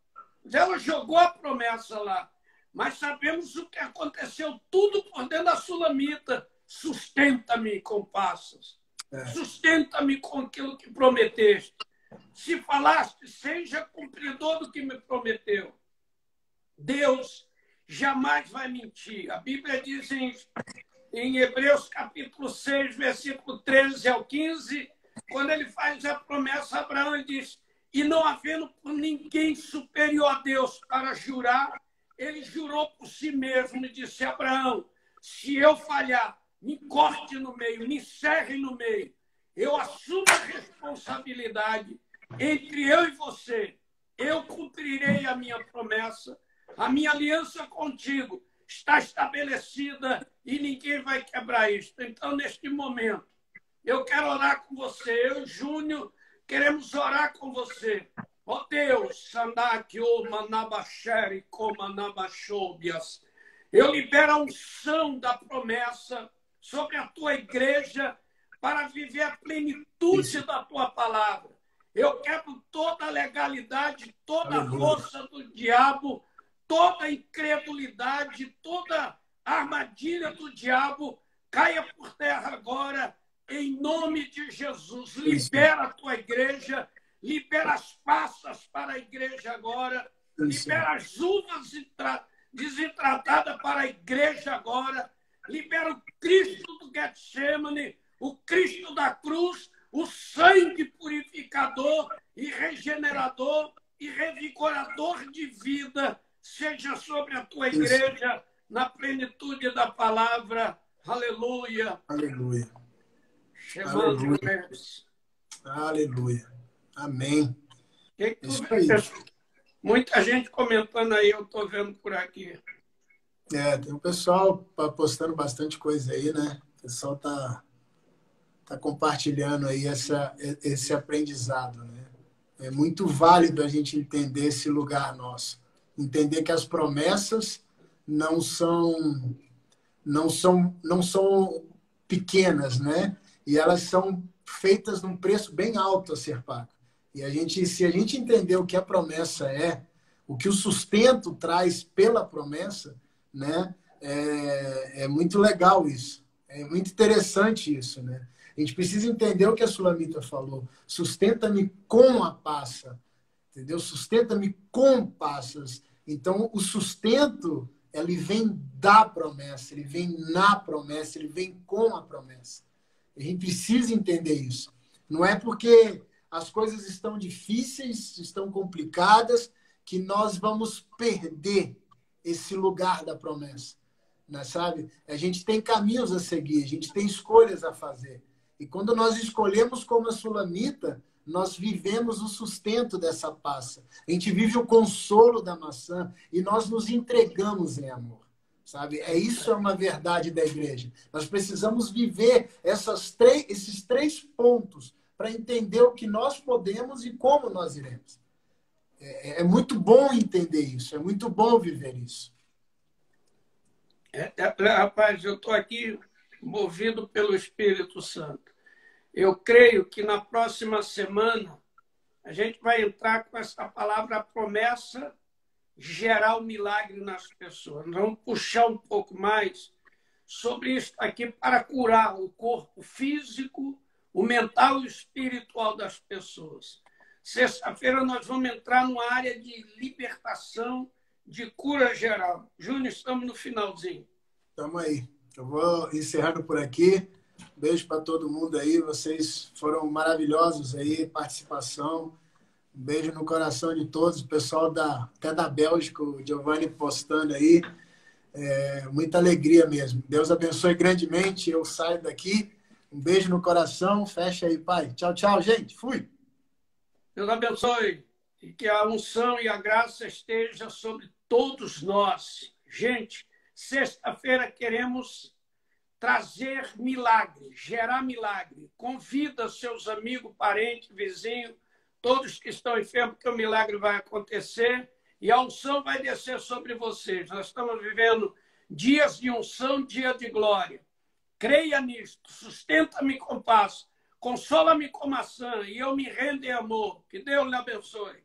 Ela jogou a promessa lá. Mas sabemos o que aconteceu tudo por dentro da Sulamita. Sustenta-me com passas. Sustenta-me com aquilo que prometeste. Se falaste, seja cumpridor do que me prometeu. Deus jamais vai mentir. A Bíblia diz em Hebreus capítulo 6, versículo 13 ao 15, quando ele faz a promessa a Abraão, ele diz: e não havendo por ninguém superior a Deus para jurar, ele jurou por si mesmo e disse: Abraão, se eu falhar, me corte no meio, me encerre no meio. Eu assumo a responsabilidade entre eu e você. Eu cumprirei a minha promessa. A minha aliança contigo está estabelecida e ninguém vai quebrar isto. Então, neste momento, eu quero orar com você. Eu e Júnior queremos orar com você. Ó Deus, eu libero a unção da promessa sobre a tua igreja para viver a plenitude da tua palavra. Eu quebro toda a legalidade, toda a força do diabo, toda a incredulidade, toda a armadilha do diabo caia por terra agora, em nome de Jesus. Libera a tua igreja, libera as passas para a igreja agora, libera as uvas desidratadas para a igreja agora, libera o Cristo do Getsemane, o Cristo da cruz, o sangue purificador e regenerador e revigorador de vida seja sobre a tua igreja na plenitude da palavra. Aleluia. Aleluia. Aleluia. Aleluia. Amém. Que muita gente comentando aí, eu estou vendo por aqui. Tem um pessoal postando bastante coisa aí, né? O pessoal tá compartilhando aí esse aprendizado, né? É muito válido a gente entender esse lugar nosso. Entender que as promessas não são pequenas, né? E elas são feitas num preço bem alto a ser pago. E se a gente entender o que a promessa é, o que o sustento traz pela promessa, né? É muito legal isso. É muito interessante isso, né? A gente precisa entender o que a Sulamita falou. Sustenta-me com a passa. Entendeu? Sustenta-me com passas. Então, o sustento, ele vem da promessa, ele vem na promessa, ele vem com a promessa. A gente precisa entender isso. Não é porque as coisas estão difíceis, estão complicadas, que nós vamos perder esse lugar da promessa. Né, sabe? A gente tem caminhos a seguir, a gente tem escolhas a fazer. E quando nós escolhemos como a Sulamita, nós vivemos o sustento dessa passa. A gente vive o consolo da maçã e nós nos entregamos em amor. Sabe? Isso é uma verdade da igreja. Nós precisamos viver esses três pontos para entender o que nós podemos e como nós iremos. É muito bom entender isso, é muito bom viver isso. Rapaz, eu estou aqui movido pelo Espírito Santo. Eu creio que na próxima semana a gente vai entrar com essa palavra, a promessa de gerar um milagre nas pessoas. Nós vamos puxar um pouco mais sobre isso aqui para curar o corpo físico, o mental e o espiritual das pessoas. Sexta-feira nós vamos entrar numa área de libertação, de cura geral. Júnior, estamos no finalzinho. Estamos aí. Eu vou encerrando por aqui. Beijo para todo mundo aí. Vocês foram maravilhosos aí, participação. Um beijo no coração de todos. O pessoal até da Bélgica, o Giovanni postando aí. Muita alegria mesmo. Deus abençoe grandemente. Eu saio daqui. Um beijo no coração. Fecha aí, pai. Tchau, tchau, gente. Fui. Deus abençoe. E que a unção e a graça esteja sobre todos nós. Gente, sexta-feira queremos trazer milagre, gerar milagre. Convida seus amigos, parentes, vizinhos, todos que estão enfermos, que o milagre vai acontecer e a unção vai descer sobre vocês. Nós estamos vivendo dias de unção, dia de glória. Creia nisto, sustenta-me com paz, consola-me com maçã e eu me rendo em amor. Que Deus lhe abençoe.